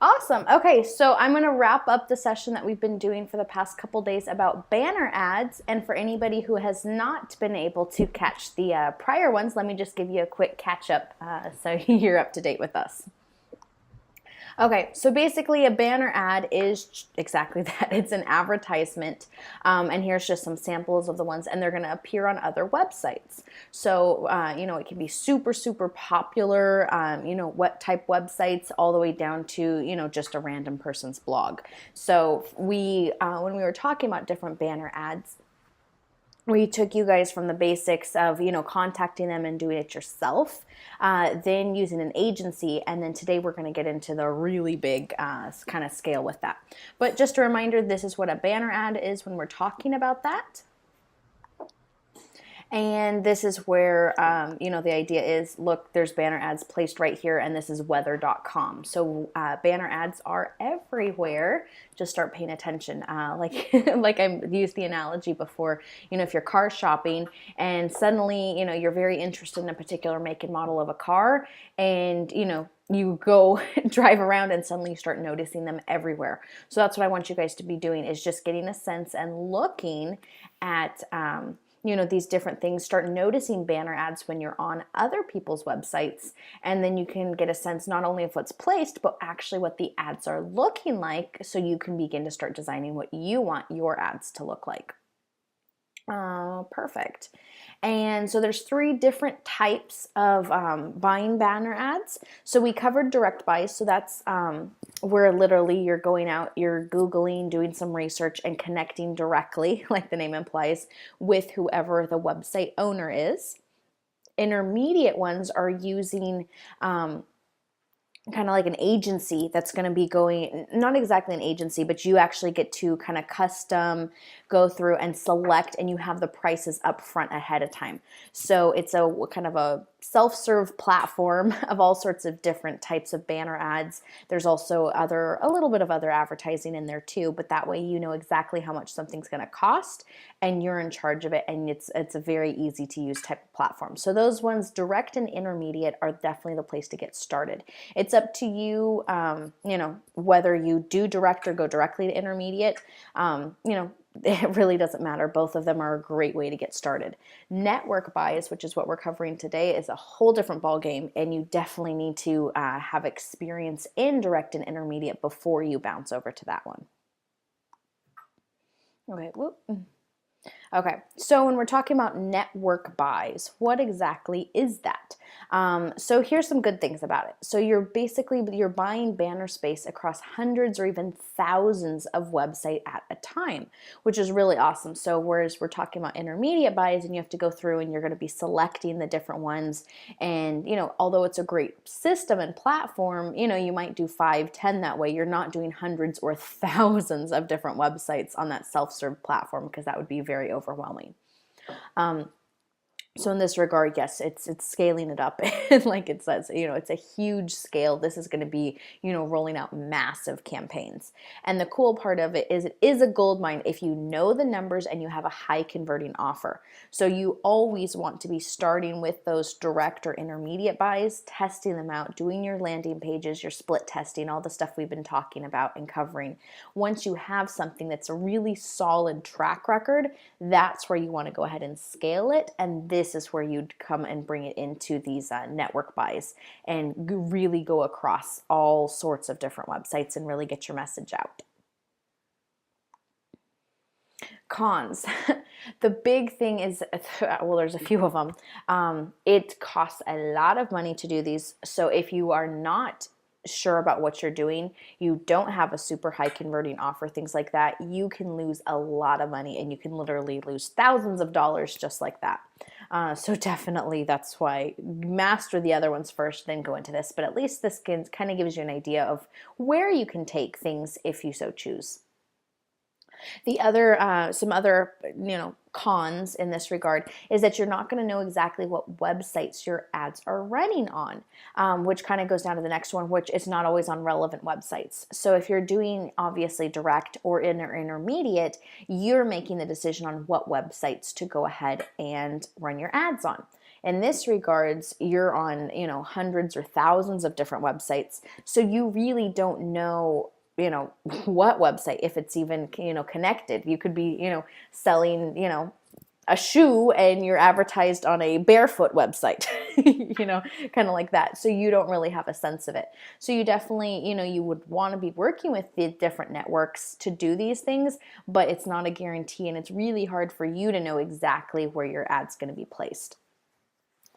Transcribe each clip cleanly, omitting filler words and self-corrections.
Awesome. Okay, so I'm going to wrap up the session that we've been doing for the past couple days about banner ads. And for anybody who has not been able to catch the prior ones, let me just give you a quick catch up so you're up to date with us. Okay, so basically a banner ad is exactly that. It's an advertisement, and here's just some samples of the ones, and they're going to appear on other websites. So, it can be super, super popular, what type websites, all the way down to, just a random person's blog. So when we were talking about different banner ads, we took you guys from the basics of contacting them and doing it yourself, then using an agency, and then today we're going to get into the really big kind of scale with that. But just a reminder, this is what a banner ad is when we're talking about that. And this is where, the idea is, look, there's banner ads placed right here, and this is weather.com. So banner ads are everywhere. Just start paying attention. Like I used the analogy before, if you're car shopping and suddenly, you're very interested in a particular make and model of a car, and, you go drive around and suddenly you start noticing them everywhere. So that's what I want you guys to be doing, is just getting a sense and looking at, these different things. Start noticing banner ads when you're on other people's websites, and then you can get a sense not only of what's placed, but actually what the ads are looking like, so you can begin to start designing what you want your ads to look like. Perfect. And so there's 3 different types of buying banner ads. So we covered direct buys. So that's where literally you're going out, you're Googling, doing some research, and connecting directly, like the name implies, with whoever the website owner is. Intermediate ones are using kind of like an agency that's going to be going, not exactly an agency, but you actually get to kind of custom go through and select, and you have the prices up front ahead of time. So it's a kind of a self-serve platform of all sorts of different types of banner ads. There's also a little bit of other advertising in there too, but that way you know exactly how much something's going to cost and you're in charge of it, and it's a very easy to use type of platform. So those ones, direct and intermediate, are definitely the place to get started. It's up to you, whether you do direct or go directly to intermediate. It really doesn't matter. Both of them are a great way to get started. Network buys, which is what we're covering today, is a whole different ballgame, and you definitely need to have experience in direct and intermediate before you bounce over to that one. Okay, whoop. Okay, so when we're talking about network buys, what exactly is that? So here's some good things about it. So you're buying banner space across hundreds or even thousands of websites at a time, which is really awesome. So whereas we're talking about intermediate buys, and you have to go through and you're going to be selecting the different ones, and although it's a great system and platform, you might do 5, 10 that way. You're not doing hundreds or thousands of different websites on that self-serve platform, because that would be very overwhelming. So in this regard, yes, it's scaling it up. And like it says, it's a huge scale. This is going to be, rolling out massive campaigns. And the cool part of it is a gold mine if you know the numbers and you have a high converting offer. So you always want to be starting with those direct or intermediate buys, testing them out, doing your landing pages, your split testing, all the stuff we've been talking about and covering. Once you have something that's a really solid track record, that's where you want to go ahead and scale it. And this is where you'd come and bring it into these network buys and really go across all sorts of different websites and really get your message out. Cons. The big thing is, well, there's a few of them. It costs a lot of money to do these. So if you are not sure about what you're doing, you don't have a super high converting offer, things like that, you can lose a lot of money, and you can literally lose thousands of dollars just like that. So definitely that's why master the other ones first, then go into this. But at least this kind of gives you an idea of where you can take things if you so choose. The other, some other, cons in this regard is that you're not going to know exactly what websites your ads are running on, which kind of goes down to the next one, which is not always on relevant websites. So if you're doing obviously direct or intermediate, you're making the decision on what websites to go ahead and run your ads on. In this regards, you're on, hundreds or thousands of different websites. So you really don't know, what website, if it's even, connected. You could be, selling, a shoe and you're advertised on a barefoot website, kind of like that. So you don't really have a sense of it. So you definitely, you would want to be working with the different networks to do these things, but it's not a guarantee, and it's really hard for you to know exactly where your ad's going to be placed.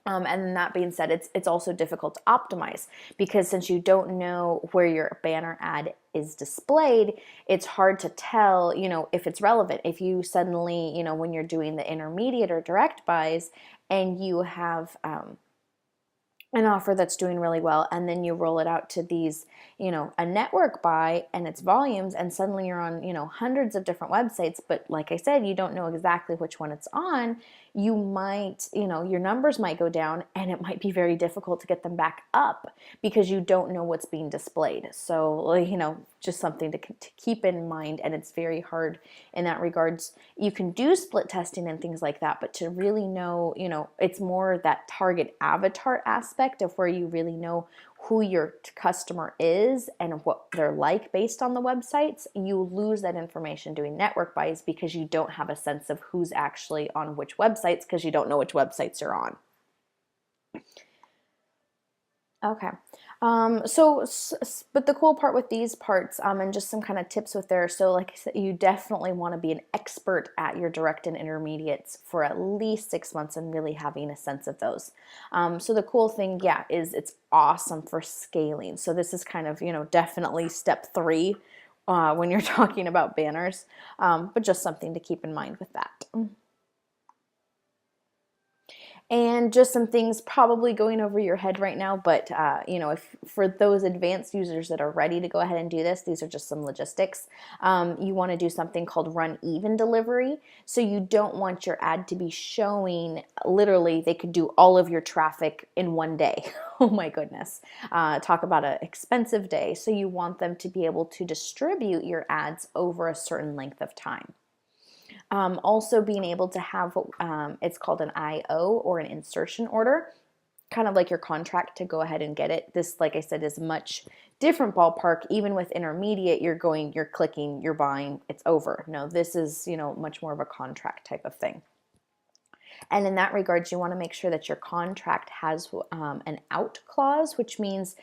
And that being said, it's also difficult to optimize, because since you don't know where your banner ad is displayed, it's hard to tell, if it's relevant. If you suddenly, when you're doing the intermediate or direct buys and you have an offer that's doing really well, and then you roll it out to these, a network buy and its volumes, and suddenly you're on, hundreds of different websites, but like I said, you don't know exactly which one it's on, you might, your numbers might go down, and it might be very difficult to get them back up because you don't know what's being displayed. So, just something to keep in mind, and it's very hard in that regards. You can do split testing and things like that, but to really know, it's more that target avatar aspect of where you really know who your customer is and what they're like based on the websites. You lose that information doing network buys because you don't have a sense of who's actually on which websites, because you don't know which websites you're on. Okay. But the cool part with these parts, and just some kind of tips with there. So like I said, you definitely want to be an expert at your direct and intermediates for at least 6 months and really having a sense of those. So the cool thing, yeah, is it's awesome for scaling. So this is kind of, definitely step 3 when you're talking about banners, but just something to keep in mind with that. And just some things probably going over your head right now, but if for those advanced users that are ready to go ahead and do this, these are just some logistics. You want to do something called run even delivery. So you don't want your ad to be showing, literally they could do all of your traffic in one day. Oh my goodness. Talk about an expensive day. So you want them to be able to distribute your ads over a certain length of time. Also being able to have, it's called an IO, or an insertion order, kind of like your contract to go ahead and get it. This, like I said, is much different ballpark. Even with intermediate, you're clicking, you're buying, it's over. No, this is, much more of a contract type of thing. And in that regards, you want to make sure that your contract has an out clause, which means,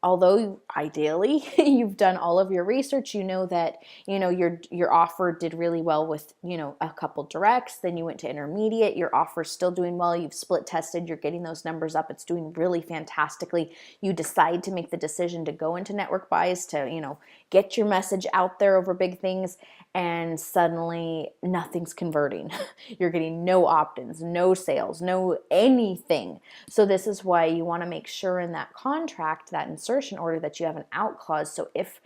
although ideally you've done all of your research, that, your offer did really well with, a couple directs, then you went to intermediate, your offer's still doing well, you've split tested, you're getting those numbers up, it's doing really fantastically. You decide to make the decision to go into network buys to, get your message out there over big things, and suddenly nothing's converting. You're getting no opt-ins, no sales, no anything. So this is why you want to make sure in that contract, that insertion order, that you have an out clause. So if,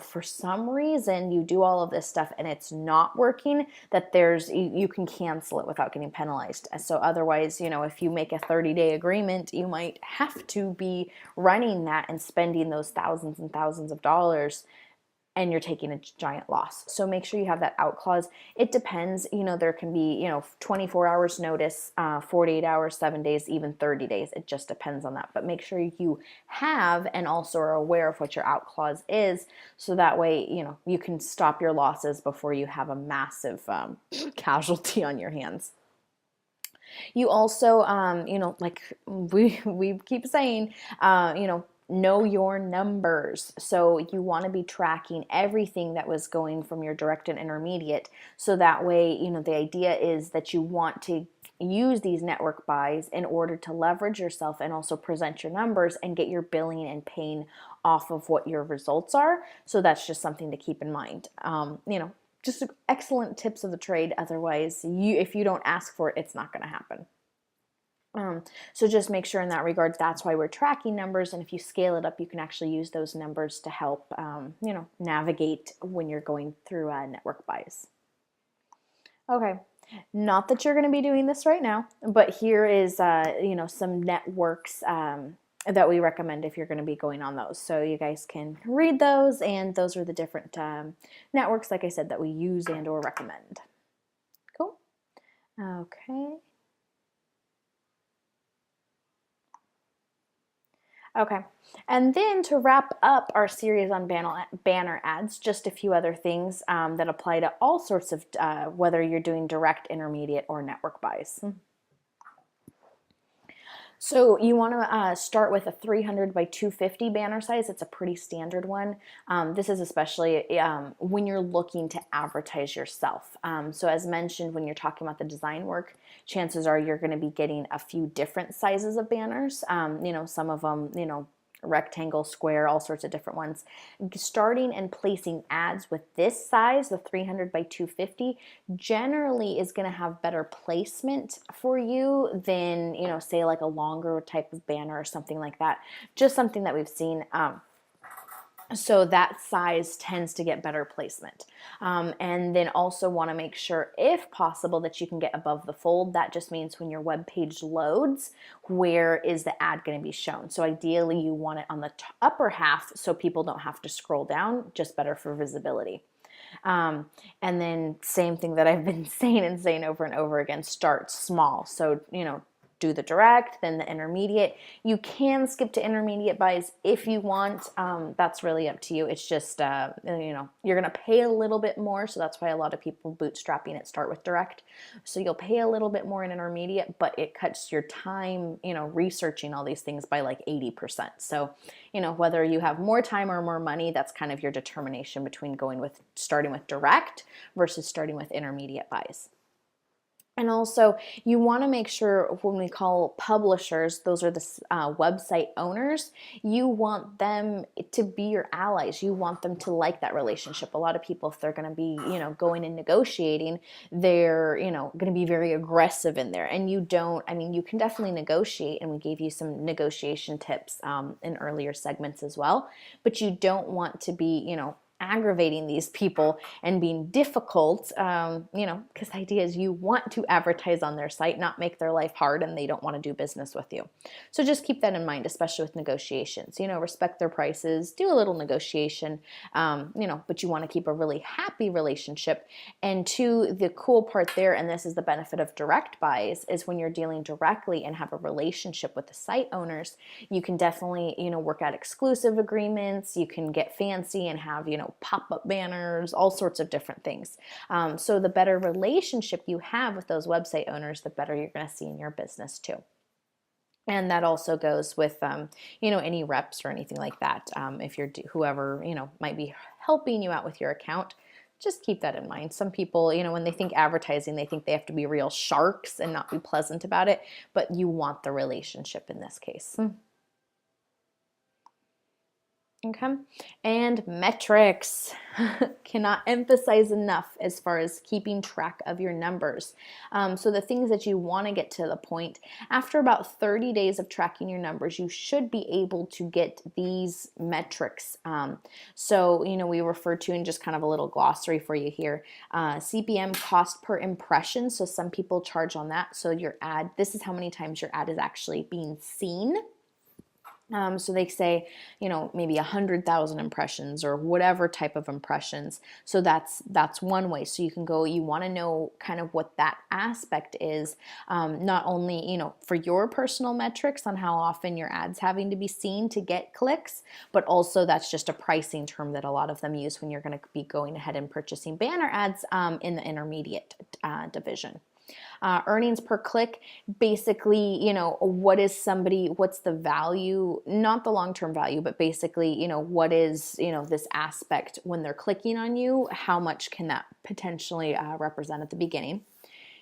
for some reason you do all of this stuff and it's not working, that you can cancel it without getting penalized. So otherwise, if you make a 30-day agreement, you might have to be running that and spending those thousands and thousands of dollars, and you're taking a giant loss. So make sure you have that out clause. It depends, there can be, 24 hours notice, 48 hours, 7 days, even 30 days. It just depends on that. But make sure you have and also are aware of what your out clause is, so that way, you can stop your losses before you have a massive casualty on your hands. You also, like we keep saying, know your numbers. So you want to be tracking everything that was going from your direct and intermediate. So that way, the idea is that you want to use these network buys in order to leverage yourself and also present your numbers and get your billing and paying off of what your results are. So that's just something to keep in mind. Just excellent tips of the trade. Otherwise, if you don't ask for it, it's not going to happen. So just make sure in that regard, that's why we're tracking numbers. And if you scale it up, you can actually use those numbers to help, navigate when you're going through network buys. Okay. Not that you're going to be doing this right now, but here is, some networks that we recommend if you're going to be going on those. So you guys can read those, and those are the different networks, like I said, that we use and or recommend. Cool. Okay. Okay. And then to wrap up our series on banner ads, just a few other things that apply to all sorts of, whether you're doing direct, intermediate, or network buys. So you want to start with a 300 by 250 banner size. It's a pretty standard one. This is especially when you're looking to advertise yourself. So as mentioned, when you're talking about the design work, chances are you're going to be getting a few different sizes of banners. Some of them, rectangle, square, all sorts of different ones. Starting and placing ads with this size, the 300 by 250, generally is going to have better placement for you than, say like a longer type of banner or something like that. Just something that we've seen. So that size tends to get better placement. And then also want to make sure, if possible, that you can get above the fold. That just means when your web page loads, where is the ad going to be shown? So ideally you want it on the upper half so people don't have to scroll down, just better for visibility. And then same thing that I've been saying over and over again, start small. So, do the direct, then the intermediate. You can skip to intermediate buys if you want. That's really up to you. It's just, you're going to pay a little bit more. So that's why a lot of people bootstrapping it start with direct. So you'll pay a little bit more in intermediate, but it cuts your time, researching all these things by like 80%. So, whether you have more time or more money, that's kind of your determination between starting with direct versus starting with intermediate buys. And also, you want to make sure when we call publishers, those are the website owners, you want them to be your allies. You want them to like that relationship. A lot of people, if they're going to be, going and negotiating, they're, going to be very aggressive in there. And you can definitely negotiate. And we gave you some negotiation tips in earlier segments as well. But you don't want to be, aggravating these people and being difficult, because the idea is you want to advertise on their site, not make their life hard and they don't want to do business with you. So just keep that in mind, especially with negotiations. Respect their prices, do a little negotiation, but you want to keep a really happy relationship. And two, the cool part there, and this is the benefit of direct buys, is when you're dealing directly and have a relationship with the site owners, you can definitely, work out exclusive agreements. You can get fancy and have, pop-up banners, all sorts of different things. So the better relationship you have with those website owners, the better you're going to see in your business too. And that also goes with, any reps or anything like that. If you're whoever, might be helping you out with your account, just keep that in mind. Some people, when they think advertising, they think they have to be real sharks and not be pleasant about it, but you want the relationship in this case. Okay, and metrics. Cannot emphasize enough as far as keeping track of your numbers. So the things that you want to get to the point, after about 30 days of tracking your numbers, you should be able to get these metrics. So, we refer to, in just kind of a little glossary for you here, CPM, cost per impression. So some people charge on that. So your ad, this is how many times your ad is actually being seen. So they say, maybe 100,000 impressions or whatever type of impressions. So that's one way. So you want to know kind of what that aspect is, not only, for your personal metrics on how often your ad's having to be seen to get clicks, but also that's just a pricing term that a lot of them use when you're going to be going ahead and purchasing banner ads in the intermediate division. Earnings per click, basically, what's the value, not the long-term value, but basically, what is, this aspect when they're clicking on you, how much can that potentially represent at the beginning?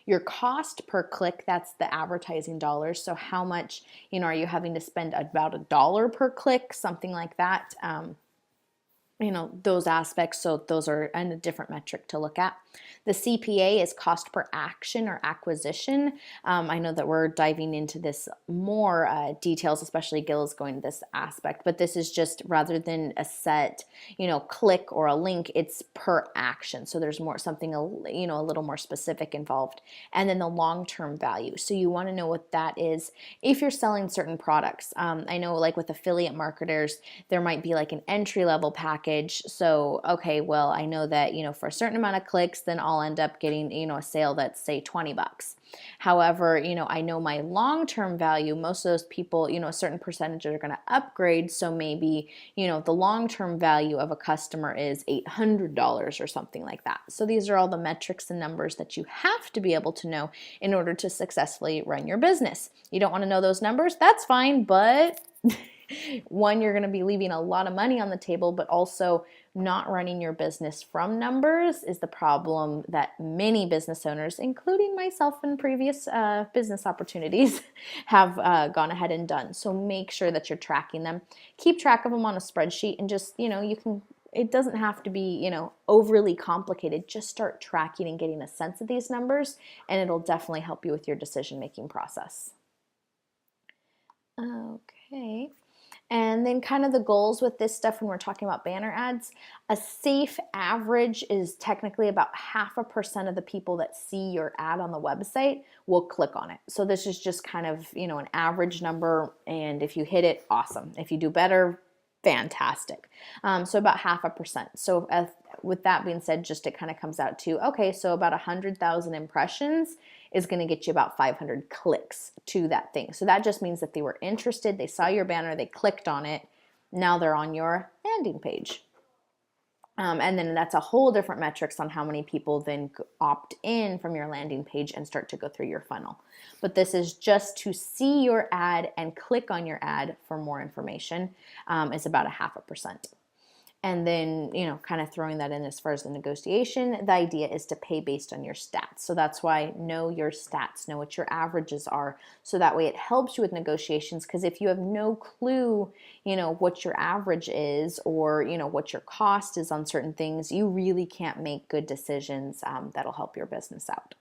Your cost per click, that's the advertising dollars. So how much, are you having to spend about $1 per click, something like that? Those aspects. So those are a different metric to look at. The CPA is cost per action or acquisition. I know that we're diving into this more details, especially Gil is going to this aspect, but this is just rather than a set, click or a link, it's per action. So there's something a little more specific involved. And then the long-term value. So you want to know what that is if you're selling certain products. I know like with affiliate marketers, there might be like an entry-level package. So, okay, well, I know that, for a certain amount of clicks, then I'll end up getting, a sale that's say $20. However, I know my long-term value, most of those people, a certain percentage are going to upgrade. So maybe, the long-term value of a customer is $800 or something like that. So these are all the metrics and numbers that you have to be able to know in order to successfully run your business. You don't want to know those numbers? That's fine, but one, you're going to be leaving a lot of money on the table, but also not running your business from numbers is the problem that many business owners, including myself in previous business opportunities, have gone ahead and done. So make sure that you're tracking them. Keep track of them on a spreadsheet, and just, you can, it doesn't have to be, overly complicated. Just start tracking and getting a sense of these numbers, and it'll definitely help you with your decision-making process. Okay. And then kind of the goals with this stuff when we're talking about banner ads, a safe average is technically about 0.5% of the people that see your ad on the website will click on it. So this is just kind of, an average number, and if you hit it, awesome. If you do better, fantastic. So about 0.5%. So with that being said, just it kind of comes out to, okay, so about 100,000 impressions is going to get you about 500 clicks to that thing. So that just means that they were interested, they saw your banner, they clicked on it, now they're on your landing page. And then that's a whole different metrics on how many people then opt in from your landing page and start to go through your funnel. But this is just to see your ad and click on your ad for more information. It's about 0.5%. And then, kind of throwing that in as far as the negotiation, the idea is to pay based on your stats. So that's why know your stats, know what your averages are. So that way it helps you with negotiations, because if you have no clue, what your average is, or, what your cost is on certain things, you really can't make good decisions that'll help your business out.